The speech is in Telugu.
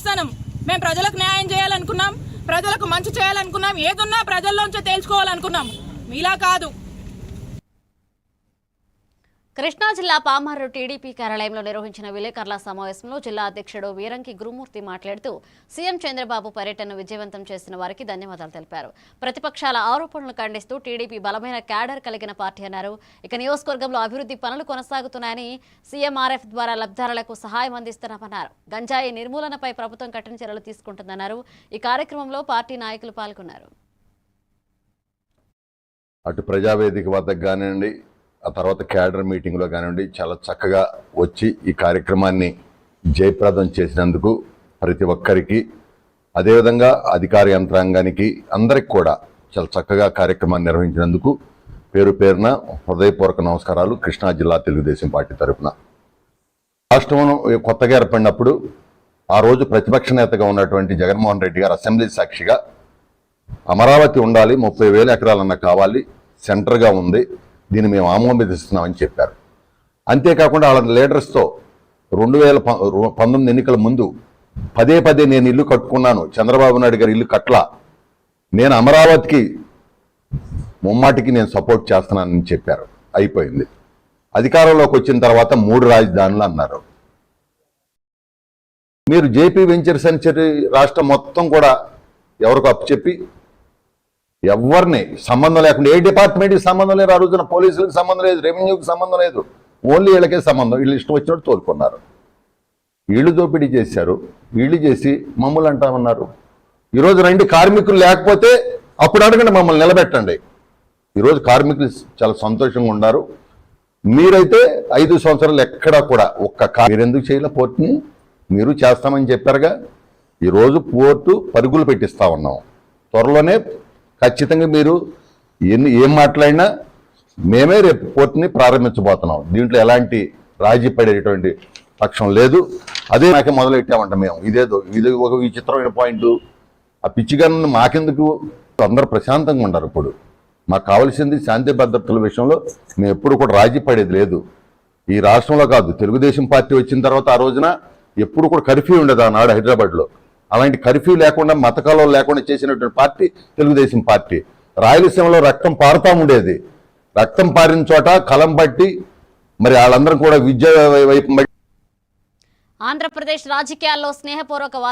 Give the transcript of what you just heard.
ప్రస్థానం. మేము ప్రజలకు న్యాయం చేయాలనుకున్నాం, ప్రజలకు మంచి చేయాలనుకున్నాం, ఏదున్నా ప్రజల్లోంచి తేల్చుకోవాలనుకున్నాం. మీలా కాదు. కృష్ణా జిల్లా పామారు టీడీపీ కార్యాలయంలో నిర్వహించిన విలేకరుల సమావేశంలో జిల్లా అధ్యక్షుడు వీరంకి గురుమూర్తి మాట్లాడుతూ సీఎం చంద్రబాబు పర్యటనను విజయవంతం చేసిన వారికి ధన్యవాదాలు తెలిపారు. ప్రతిపక్షాల ఆరోపణలు ఖండిస్తూ టీడీపీ బలమైన క్యాడర్ కలిగిన పార్టీ అన్నారు. ఇక నియోజకవర్గంలో అభివృద్ధి పనులు కొనసాగుతున్నాయని సీఎంఆర్ఎఫ్ ద్వారా లబ్ధిదారులకు సహాయం అందిస్తున్నామన్నారు. గంజాయి నిర్మూలనపై ప్రభుత్వం కఠిన చర్యలు తీసుకుంటుందన్నారు. ఈ కార్యక్రమంలో పార్టీ నాయకులు పాల్గొన్నారు. అటు ప్రజావేదిక వద్దకు కానివ్వండి, ఆ తర్వాత క్యాడర్ మీటింగ్లో కానివ్వండి, చాలా చక్కగా వచ్చి ఈ కార్యక్రమాన్ని జయప్రదం చేసినందుకు ప్రతి ఒక్కరికి, అదేవిధంగా అధికార యంత్రాంగానికి అందరికి కూడా చాలా చక్కగా కార్యక్రమాన్ని నిర్వహించినందుకు పేరు పేరున హృదయపూర్వక నమస్కారాలు. కృష్ణా జిల్లా తెలుగుదేశం పార్టీ తరఫున రాష్ట్రం కొత్తగా ఏర్పడినప్పుడు ఆ రోజు ప్రతిపక్ష నేతగా ఉన్నటువంటి జగన్మోహన్ రెడ్డి గారు అసెంబ్లీ సాక్షిగా అమరావతి ఉండాలి, 30,000 ఎకరాలన్నా కావాలి, సెంటర్గా ఉంది, దీన్ని మేము ఆమోదిస్తున్నామని చెప్పారు. అంతేకాకుండా వాళ్ళ లీడర్స్తో 2019 ఎన్నికల ముందు పదే నేను ఇల్లు కట్టుకున్నాను, చంద్రబాబు నాయుడు గారు ఇల్లు కట్లా, నేను అమరావతికి ముమ్మాటికి నేను సపోర్ట్ చేస్తున్నానని చెప్పారు. అయిపోయింది. అధికారంలోకి వచ్చిన తర్వాత 3 రాజధానులు అన్నారు. మీరు జేపీ వెంచర్స్ అని చెప్పి రాష్ట్రం మొత్తం కూడా ఎవరికి అప్పచెప్పి ఎవరిని సంబంధం లేకుండా, ఏ డిపార్ట్మెంట్కి సంబంధం లేదు, ఆ రోజున పోలీసులకు సంబంధం లేదు, రెవెన్యూకి సంబంధం లేదు, ఓన్లీ వీళ్ళకే సంబంధం. వీళ్ళు ఇష్టం వచ్చినట్టు తోలుకున్నారు. వీళ్ళు దోపిడీ చేశారు. వీళ్ళు చేసి మమ్మల్ని అంటామన్నారు. ఈరోజు రండి, కార్మికులు లేకపోతే అప్పుడు అడగండి, మమ్మల్ని నిలబెట్టండి. ఈరోజు కార్మికులు చాలా సంతోషంగా ఉన్నారు. మీరైతే 5 సంవత్సరాలు ఎక్కడా కూడా మీరు ఎందుకు చేయలే పోర్టుని? మీరు చేస్తామని చెప్పారుగా. ఈరోజు పోర్టు పరుగులు పెట్టిస్తా ఉన్నాం. త్వరలోనే ఖచ్చితంగా మీరు ఏం మాట్లాడినా మేమే రేపు పోర్టుని ప్రారంభించబోతున్నాం. దీంట్లో ఎలాంటి రాజీ పడేటువంటి పక్షం లేదు. అదే నాకే మొదలెట్టామంట మేము. ఇది ఒక విచిత్రమైన పాయింట్. ఆ పిచ్చిగాన్ని మాకెందుకు? అందరూ ప్రశాంతంగా ఉండరు. ఇప్పుడు మాకు కావాల్సింది శాంతి భద్రతల విషయంలో మేము ఎప్పుడు కూడా రాజీ పడేది లేదు. ఈ రాష్ట్రంలో కాదు, తెలుగుదేశం పార్టీ వచ్చిన తర్వాత ఆ రోజున ఎప్పుడు కూడా కర్ఫ్యూ ఉండదు ఆనాడు హైదరాబాద్లో. అలాంటి కర్ఫ్యూ లేకుండా, మతకాలం లేకుండా చేసినటువంటి పార్టీ తెలుగుదేశం పార్టీ. రాయలసీమలో రక్తం పారుతూ ఉండేది. రక్తం పారిన చోట కలం బట్టి మరి వాళ్ళందరం కూడా విద్య వైపు. ఆంధ్రప్రదేశ్ రాజకీయాల్లో స్నేహపూర్వక